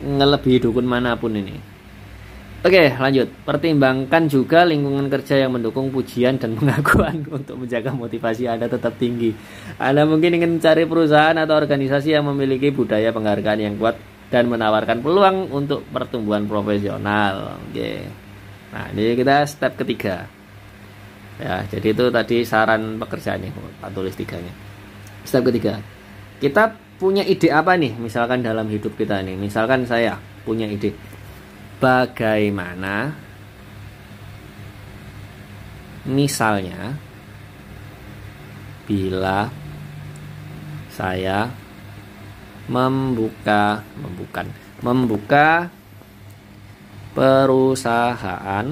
ngelebihi dukun manapun ini. Oke, lanjut. Pertimbangkan juga lingkungan kerja yang mendukung pujian dan pengakuan untuk menjaga motivasi Anda tetap tinggi. Anda mungkin ingin mencari perusahaan atau organisasi yang memiliki budaya penghargaan yang kuat dan menawarkan peluang untuk pertumbuhan profesional. Oke. Nah, ini kita step ketiga. Ya, jadi itu tadi saran pekerjaannya. Pak tulis tiganya. Step ketiga. Kita punya ide apa nih? Misalkan dalam hidup kita nih. Misalkan saya punya ide. Bagaimana misalnya bila saya membuka perusahaan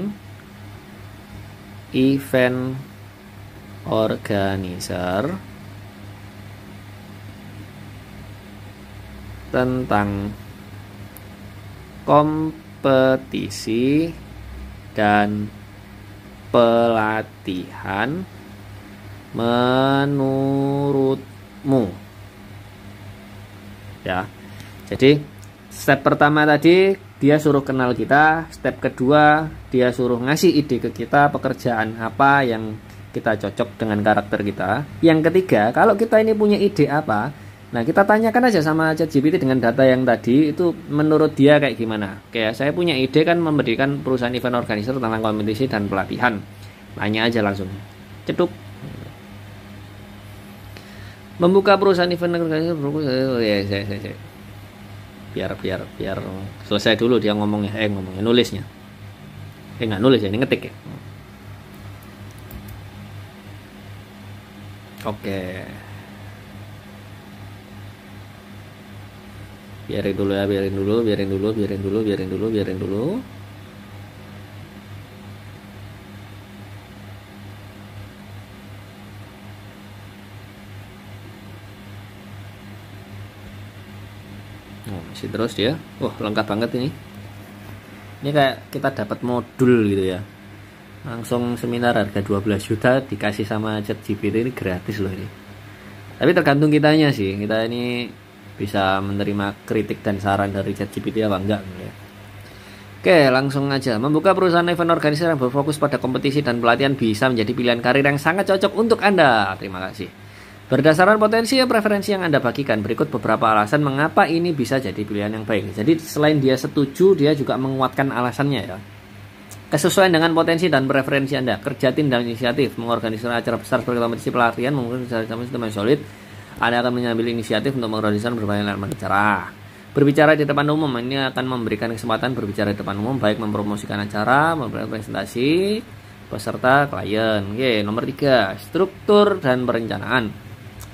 event organizer tentang kompetisi dan pelatihan menurutmu. Ya. Jadi step pertama tadi dia suruh kenal kita, step kedua dia suruh ngasih ide ke kita pekerjaan apa yang kita cocok dengan karakter kita. Yang ketiga, kalau kita ini punya ide apa, nah kita tanyakan aja sama ChatGPT dengan data yang tadi itu menurut dia kayak gimana. Kayak saya punya ide kan memberikan perusahaan event organizer tentang kompetisi dan pelatihan. Tanya aja langsung. Cetuk. Membuka perusahaan event organizer biar selesai dulu dia ngomongnya nulisnya. Nggak nulis ya, ini ngetik ya. Oke. Biarin dulu. Oh, masih terus dia. Lengkap banget ini. Ini kayak kita dapat modul gitu ya. Langsung seminar harga 12 juta dikasih sama ChatGPT, ini gratis loh ini. Tapi tergantung kitanya sih. Kita ini bisa menerima kritik dan saran dari ChatGPT apa enggak gitu ya. Oke, langsung aja. Membuka perusahaan event organizer yang berfokus pada kompetisi dan pelatihan bisa menjadi pilihan karir yang sangat cocok untuk Anda. Terima kasih. Berdasarkan potensi dan preferensi yang Anda bagikan, berikut beberapa alasan mengapa ini bisa jadi pilihan yang baik. Jadi selain dia setuju, dia juga menguatkan alasannya ya. Kesesuaian dengan potensi dan preferensi Anda, kerja tim dan inisiatif, mengorganisir acara besar seperti kompetisi pelatihan, mengurus sistem yang solid. Anda akan mengambil inisiatif untuk mengorganisir berbagai macam acara. Berbicara di depan umum, ini akan memberikan kesempatan berbicara di depan umum, baik mempromosikan acara, memberikan presentasi, peserta, klien. Oke, nomor 3, struktur dan perencanaan.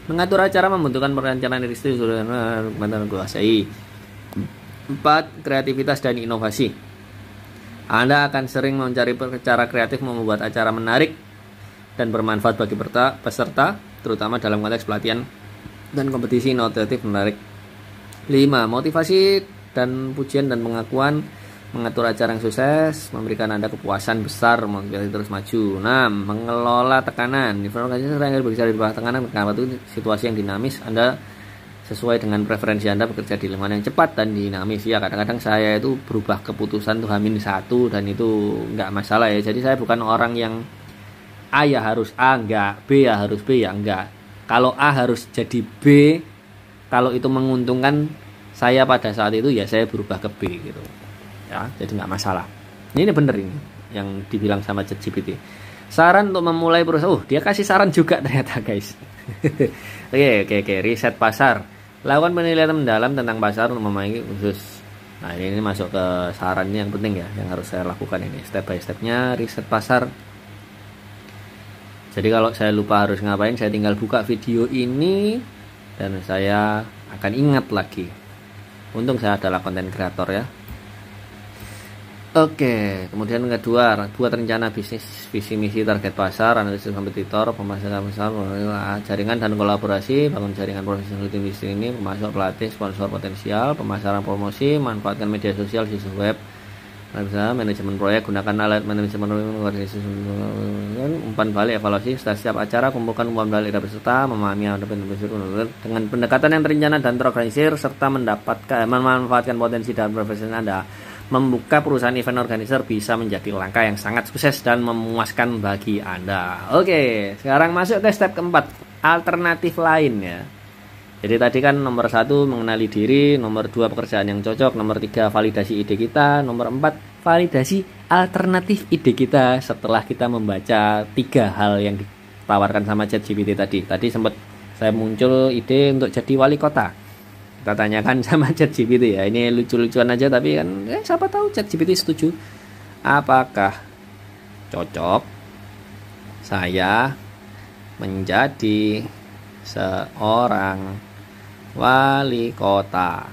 Mengatur acara membutuhkan perencanaan riset dan kuasai. 4, kreativitas dan inovasi. Anda akan sering mencari cara kreatif membuat acara menarik dan bermanfaat bagi peserta, terutama dalam konteks pelatihan dan kompetisi inovatif menarik. 5, motivasi dan pujian dan pengakuan. Mengatur acara yang sukses, memberikan Anda kepuasan besar, motivasi terus maju. 6, mengelola tekanan. Event organizer yang berbicara di bawah tekanan, karena itu situasi yang dinamis. Anda sesuai dengan preferensi Anda bekerja di lingkungan yang cepat dan dinamis. Ya, kadang-kadang saya itu berubah keputusan tuh H-1 dan itu nggak masalah ya. Jadi saya bukan orang yang A ya harus A, enggak, B ya harus B ya enggak. Kalau A harus jadi B, kalau itu menguntungkan saya pada saat itu ya saya berubah ke B gitu. Ya, jadi nggak masalah. Ini bener ini yang dibilang sama ChatGPT. Saran untuk memulai perusahaan. Dia kasih saran juga ternyata guys. Oke. Riset pasar. Lakukan penelitian mendalam tentang pasar untuk memahami khusus. Nah ini masuk ke saran yang penting ya, yang harus saya lakukan ini. Step by stepnya riset pasar. Jadi kalau saya lupa harus ngapain, saya tinggal buka video ini dan saya akan ingat lagi. Untung saya adalah konten kreator ya. Oke, kemudian kedua, buat rencana bisnis, visi misi, target pasar, analisis kompetitor, pemasaran pasar, jaringan dan kolaborasi, bangun jaringan profesional di bisnis ini, pemasok, pelatih, sponsor potensial, pemasaran promosi, manfaatkan media sosial, situs web, manajemen proyek, gunakan alat manajemen umpan balik, evaluasi, setelah setiap acara, kumpulkan umpan balik dari peserta, memahami dengan pendekatan yang terencana dan terorganisir, serta memanfaatkan potensi dan profesional Anda. Membuka perusahaan event organizer bisa menjadi langkah yang sangat sukses dan memuaskan bagi Anda. Oke, sekarang masuk ke step keempat, alternatif lain ya. Jadi tadi kan nomor 1 mengenali diri, nomor 2 pekerjaan yang cocok, nomor 3 validasi ide kita, nomor 4 validasi alternatif ide kita setelah kita membaca 3 hal yang ditawarkan sama ChatGPT tadi. Tadi sempat saya muncul ide untuk jadi wali kota. Kita tanyakan sama ChatGPT ya, ini lucu-lucuan aja tapi kan siapa tahu ChatGPT setuju. Apakah cocok saya menjadi seorang wali kota?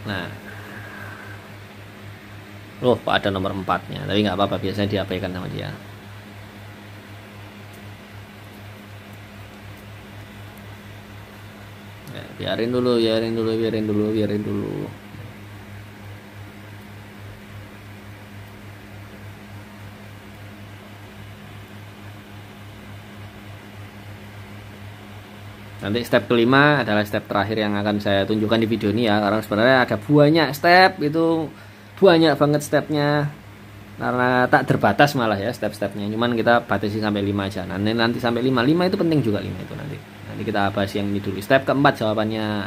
Nah, loh ada nomor 4-nya, tapi nggak apa-apa, biasanya diabaikan sama dia. Biarin dulu. Nanti step kelima adalah step terakhir yang akan saya tunjukkan di video ini ya, karena sebenarnya ada banyak step, itu banyak banget stepnya, karena tak terbatas malah ya step-stepnya, cuman kita batasi sampai 5 aja. Nanti sampai 5 itu penting juga, 5 itu nanti kita bahas yang ini dulu. Step keempat jawabannya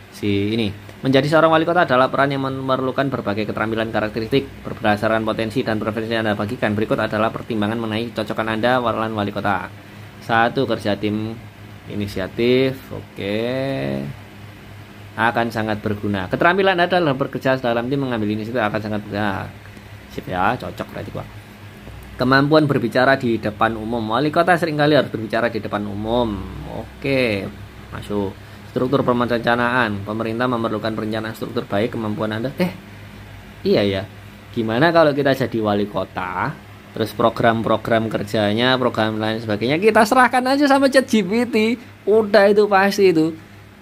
si ini. Menjadi seorang wali kota adalah peran yang memerlukan berbagai keterampilan karakteristik berdasarkan potensi dan preferensi yang Anda bagikan. Berikut adalah pertimbangan mengenai cocokan Anda wali kota. 1. Kerja tim inisiatif. Oke. Akan sangat berguna. Keterampilan Anda dalam bekerja dalam tim mengambil inisiatif akan sangat berguna. Sip ya, cocok berarti gua. Kemampuan berbicara di depan umum. Wali kota seringkali harus berbicara di depan umum. Oke, masuk. Struktur perencanaan. Pemerintah memerlukan perencanaan struktur baik. Kemampuan Anda. Iya ya. Gimana kalau kita jadi wali kota, terus program-program kerjanya, program lain sebagainya kita serahkan aja sama ChatGPT. Udah itu pasti itu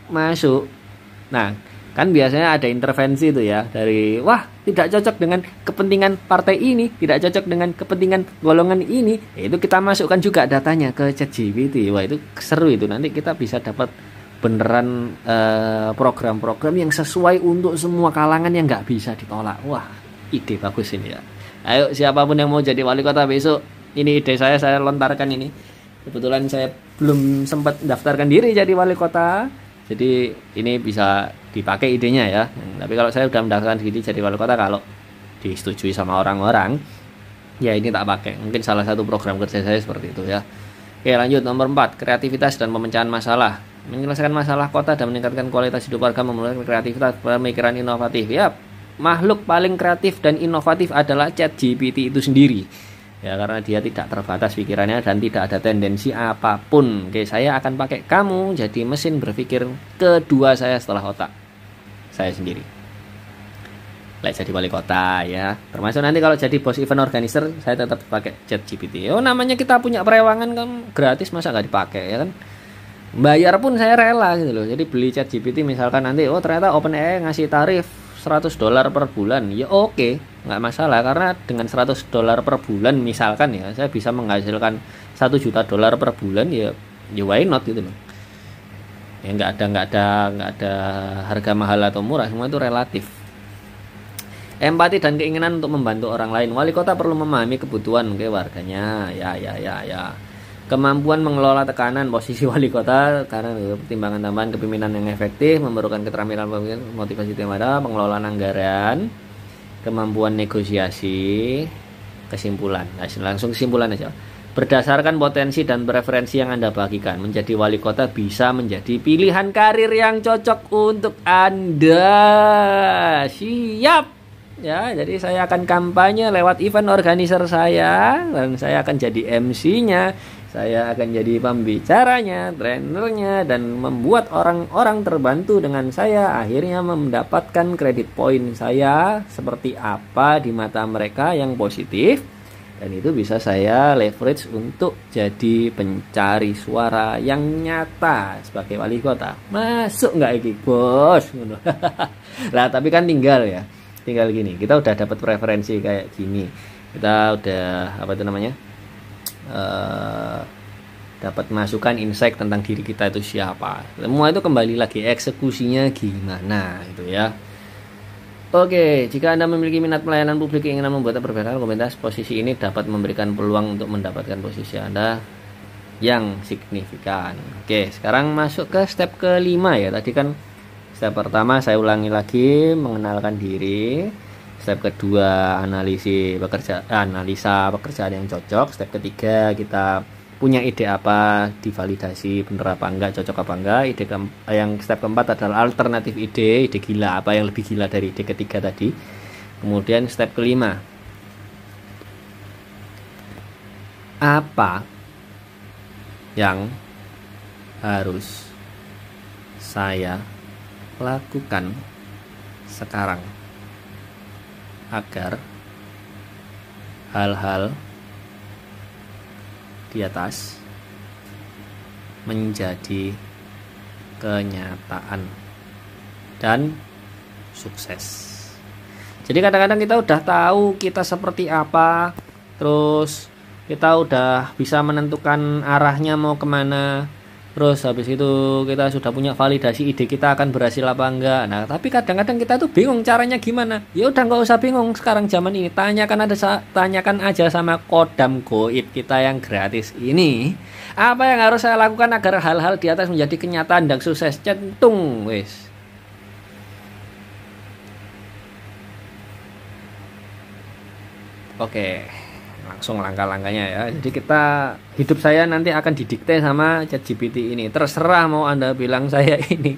masuk. Nah, kan biasanya ada intervensi itu ya, dari wah tidak cocok dengan kepentingan partai ini, tidak cocok dengan kepentingan golongan ini, itu kita masukkan juga datanya ke ChatGPT. Wah itu seru itu, nanti kita bisa dapat beneran program-program yang sesuai untuk semua kalangan yang nggak bisa ditolak. Wah ide bagus ini ya. Ayo siapapun yang mau jadi wali kota besok, ini ide saya lontarkan ini. Kebetulan saya belum sempat daftarkan diri jadi wali kota, jadi ini bisa dipakai idenya ya. Tapi kalau saya udah mendaftarkan diri jadi wali kota, kalau disetujui sama orang-orang, ya ini tak pakai. Mungkin salah satu program kerja saya seperti itu ya. Oke lanjut, nomor 4, kreativitas dan pemecahan masalah. Menyelesaikan masalah kota dan meningkatkan kualitas hidup warga memerlukan kreativitas, pemikiran inovatif. Ya, makhluk paling kreatif dan inovatif adalah ChatGPT itu sendiri. Ya, karena dia tidak terbatas pikirannya dan tidak ada tendensi apapun. Oke, saya akan pakai kamu jadi mesin berpikir kedua saya setelah otak saya sendiri. Jadi wali kota ya. Termasuk nanti kalau jadi bos event organizer, saya tetap pakai ChatGPT. Oh, namanya kita punya perewangan kan gratis, masa nggak dipakai ya kan? Bayar pun saya rela gitu loh. Jadi beli ChatGPT misalkan nanti, oh ternyata OpenAI ngasih tarif $100 per bulan, ya oke, nggak masalah, karena dengan $100 per bulan misalkan ya, saya bisa menghasilkan $1 juta per bulan, ya why not gitu loh. Ya nggak ada harga mahal atau murah, semua itu relatif. Empati dan keinginan untuk membantu orang lain. Wali kota perlu memahami kebutuhan warganya, ya. Kemampuan mengelola tekanan posisi wali kota karena pertimbangan tambahan kepemimpinan yang efektif, memerlukan keterampilan motivasi tim ada, pengelolaan anggaran, kemampuan negosiasi, kesimpulan. Nah, langsung kesimpulan aja. Berdasarkan potensi dan preferensi yang Anda bagikan, menjadi wali kota bisa menjadi pilihan karir yang cocok untuk Anda. Siap! Ya, jadi saya akan kampanye lewat event organizer saya dan saya akan jadi MC-nya. Saya akan jadi pembicaranya, trainernya, dan membuat orang-orang terbantu dengan saya. Akhirnya mendapatkan kredit poin saya seperti apa di mata mereka yang positif. Dan itu bisa saya leverage untuk jadi pencari suara yang nyata sebagai wali kota. Masuk nggak ini, bos? Lah, tapi kan tinggal gini. Kita udah dapat preferensi kayak gini. Kita udah apa itu namanya? Dapat masukan insight tentang diri kita itu siapa. Semua itu kembali lagi eksekusinya gimana gitu ya. Oke, jika Anda memiliki minat pelayanan publik yang ingin membuat perbedaan, komunitas posisi ini dapat memberikan peluang untuk mendapatkan posisi Anda yang signifikan. Oke, sekarang masuk ke step kelima ya. Tadi kan step pertama saya ulangi lagi, mengenalkan diri. Step kedua analisa pekerjaan yang cocok. Step ketiga kita punya ide apa, divalidasi bener apa enggak, cocok apa enggak. Yang step keempat adalah alternatif ide gila apa yang lebih gila dari ide ketiga tadi. Kemudian step kelima, apa yang harus saya lakukan sekarang agar hal-hal di atas menjadi kenyataan dan sukses. Jadi kadang-kadang kita udah tahu kita seperti apa, terus kita udah bisa menentukan arahnya mau kemana, terus habis itu kita sudah punya validasi ide kita akan berhasil apa enggak. Nah, tapi kadang-kadang kita tuh bingung caranya gimana. Ya udah nggak usah bingung sekarang zaman ini. Tanyakan aja sama kodam goib kita yang gratis ini. Apa yang harus saya lakukan agar hal-hal di atas menjadi kenyataan dan sukses? Centung, wis. Oke. Langsung langkah-langkahnya ya. Jadi hidup saya nanti akan didikte sama ChatGPT ini. Terserah mau Anda bilang saya ini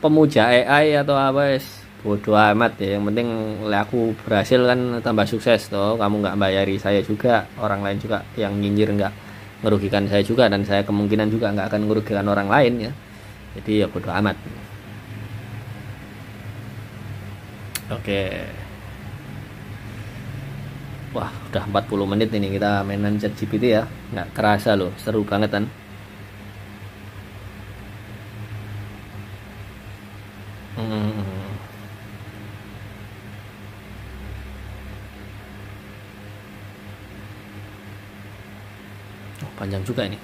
pemuja AI atau apa, bodoh amat ya. Yang penting aku berhasil kan tambah sukses toh. Kamu nggak bayari saya juga, orang lain juga yang nyinyir nggak merugikan saya juga, dan saya kemungkinan juga nggak akan merugikan orang lain ya. Jadi ya bodoh amat. Oke. Wah, udah 40 menit ini kita mainan ChatGPT ya. Nggak kerasa loh, seru banget kan. Oh, panjang juga ini.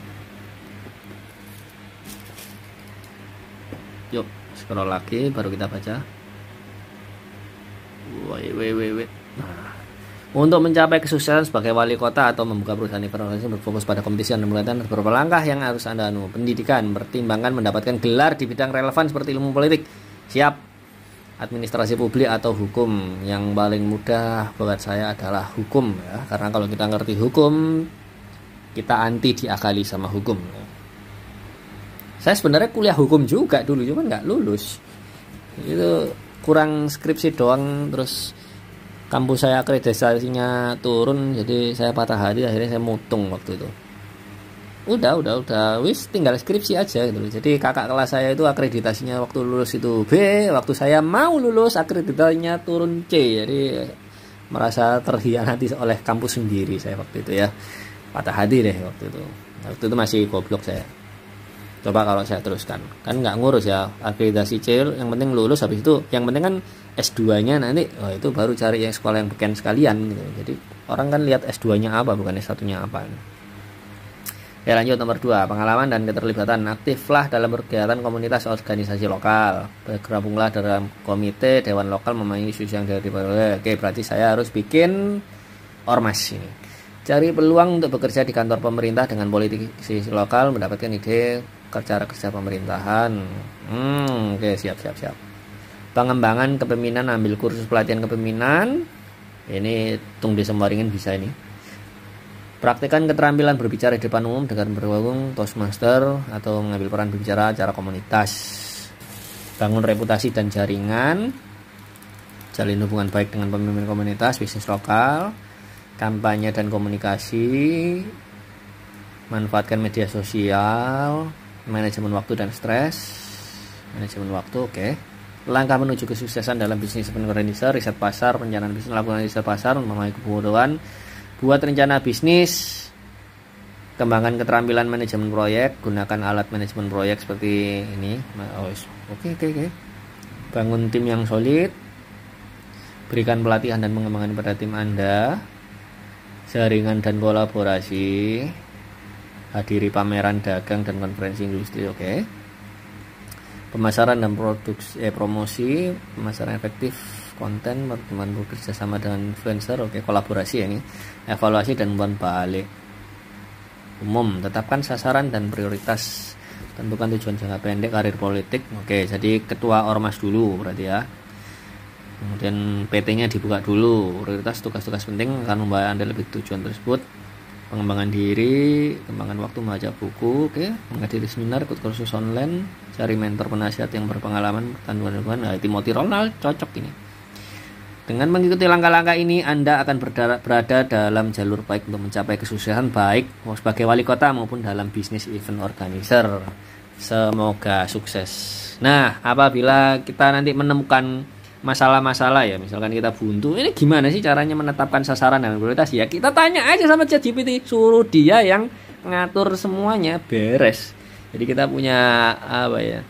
Yuk, scroll lagi baru kita baca. Wait. Nah, untuk mencapai kesuksesan sebagai wali kota atau membuka perusahaan informasi berfokus pada kompetisi dan pelatihan, beberapa langkah yang harus Anda pendidikan, pertimbangan mendapatkan gelar di bidang relevan seperti ilmu politik, siap, administrasi publik atau hukum. Yang paling mudah buat saya adalah hukum ya, karena kalau kita ngerti hukum, kita anti diakali sama hukum. Saya sebenarnya kuliah hukum juga dulu, cuman nggak lulus. Itu kurang skripsi doang, terus kampus saya akreditasinya turun, jadi saya patah hati, akhirnya saya mutung waktu itu. Udah wis tinggal skripsi aja gitu. Jadi kakak kelas saya itu akreditasinya waktu lulus itu B, waktu saya mau lulus akreditasinya turun C. Jadi merasa terhianati oleh kampus sendiri saya waktu itu ya. Patah hati deh waktu itu. Waktu itu masih goblok saya. Coba kalau saya teruskan, kan nggak ngurus ya akreditasi C, yang penting lulus, habis itu yang penting kan S2-nya nanti, itu baru cari yang sekolah yang beken sekalian gitu. Jadi orang kan lihat S2-nya apa, bukan S1-nya apa. Ya, lanjut nomor 2, pengalaman dan keterlibatan. Aktiflah dalam kegiatan komunitas organisasi lokal. Bergabunglah dalam komite dewan lokal memenuhi isu yang dari. Oke, berarti saya harus bikin ormas ini. Cari peluang untuk bekerja di kantor pemerintah dengan politisi lokal, mendapatkan ide kerja pemerintahan. Oke, siap. Pengembangan kepemimpinan, ambil kursus pelatihan kepemimpinan. Ini tung desa Waringin bisa ini. Praktekkan keterampilan berbicara di depan umum dengan bergabung Toastmaster atau mengambil peran berbicara acara komunitas. Bangun reputasi dan jaringan. Jalin hubungan baik dengan pemimpin komunitas, bisnis lokal. Kampanye dan komunikasi. Manfaatkan media sosial. Manajemen waktu dan stres. Manajemen waktu, oke. Langkah menuju kesuksesan dalam bisnis organizer, riset pasar, perencanaan bisnis, lakukan riset pasar, memahami kebutuhan. Buat rencana bisnis, kembangkan keterampilan manajemen proyek, gunakan alat manajemen proyek seperti ini. Oke. Bangun tim yang solid, berikan pelatihan dan pengembangan pada tim Anda, jaringan dan kolaborasi, hadiri pameran dagang dan konferensi industri. Oke. Pemasaran dan promosi, pemasaran efektif, konten, pertemuan bekerja sama dengan influencer. Oke, kolaborasi ya ini. Evaluasi dan umpan balik. Umum, tetapkan sasaran dan prioritas. Tentukan tujuan jangka pendek, karir politik. Oke, jadi ketua ormas dulu berarti ya. Kemudian PT-nya dibuka dulu. Prioritas tugas-tugas penting akan membawa Anda lebih tujuan tersebut. Pengembangan diri, kembangkan waktu membaca buku. Oke, menghadiri seminar, ikut kursus online, cari mentor penasihat yang berpengalaman, tanduan-tanduan. Nah, Timothy Ronald cocok ini. Dengan mengikuti langkah-langkah ini, Anda akan berada dalam jalur baik untuk mencapai kesuksesan baik sebagai wali kota maupun dalam bisnis event organizer. Semoga sukses. Nah, apabila kita nanti menemukan masalah-masalah ya, misalkan kita buntu, ini gimana sih caranya menetapkan sasaran dan prioritas? Ya kita tanya aja sama ChatGPT, suruh dia yang ngatur semuanya, beres. Jadi kita punya apa ya?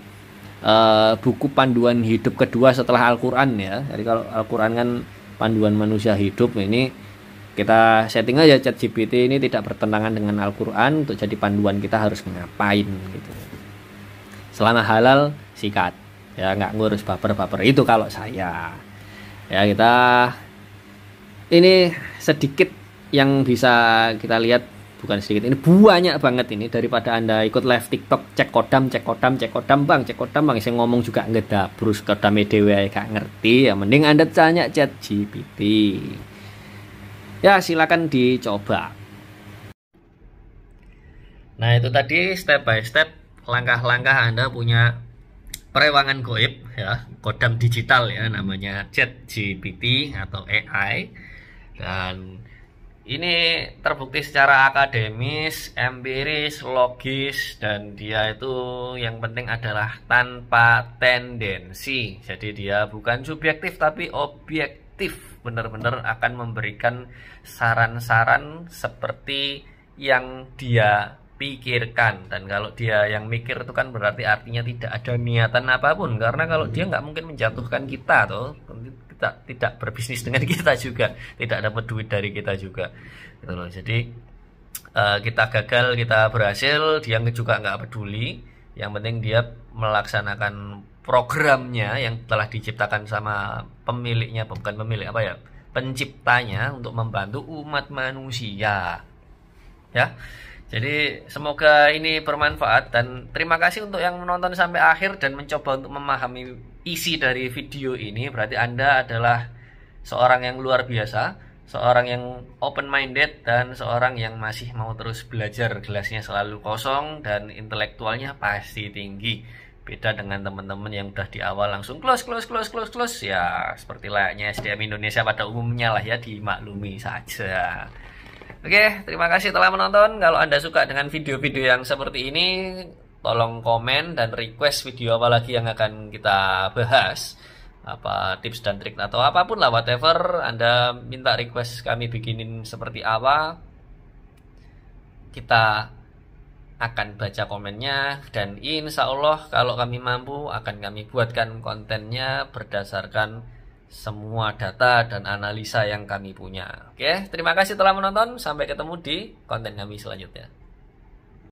Buku panduan hidup kedua setelah Al-Quran ya. Jadi kalau Al-Quran kan panduan manusia hidup, ini kita setting aja ChatGPT ini tidak bertentangan dengan Al-Quran untuk jadi panduan kita harus ngapain gitu. Selama halal sikat ya, nggak ngurus baper itu kalau saya ya. Kita ini sedikit yang bisa kita lihat, bukan sedikit, ini banyak banget ini. Daripada Anda ikut live TikTok cek kodam bang, saya ngomong juga ngedabrus kodam dewe gak ngerti ya, mending Anda tanya ChatGPT ya, silakan dicoba. Nah, itu tadi step by step langkah-langkah Anda punya perewangan goib ya, kodam digital ya, namanya ChatGPT atau AI. Dan ini terbukti secara akademis, empiris, logis, dan dia itu yang penting adalah tanpa tendensi. Jadi dia bukan subjektif tapi objektif, benar-benar akan memberikan saran-saran seperti yang dia pikirkan. Dan kalau dia yang mikir itu kan berarti artinya tidak ada niatan apapun, karena kalau dia nggak mungkin menjatuhkan kita tuh, tidak berbisnis dengan kita juga, tidak dapat duit dari kita juga gitu loh. Jadi kita gagal, kita berhasil, dia juga nggak peduli. Yang penting dia melaksanakan programnya yang telah diciptakan sama pemiliknya, bukan pemilik apa ya, penciptanya, untuk membantu umat manusia ya. Jadi semoga ini bermanfaat, dan terima kasih untuk yang menonton sampai akhir dan mencoba untuk memahami isi dari video ini. Berarti Anda adalah seorang yang luar biasa, seorang yang open minded, dan seorang yang masih mau terus belajar. Gelasnya selalu kosong dan intelektualnya pasti tinggi. Beda dengan teman-teman yang udah di awal langsung close ya, seperti layaknya SDM Indonesia pada umumnya lah ya, dimaklumi saja. Oke, terima kasih telah menonton. Kalau Anda suka dengan video-video yang seperti ini, tolong komen dan request video apa lagi yang akan kita bahas, apa tips dan trik atau apapun lah, whatever Anda minta request kami bikinin seperti apa, kita akan baca komennya, dan insya Allah kalau kami mampu akan kami buatkan kontennya berdasarkan semua data dan analisa yang kami punya. Oke, terima kasih telah menonton. Sampai ketemu di konten kami selanjutnya.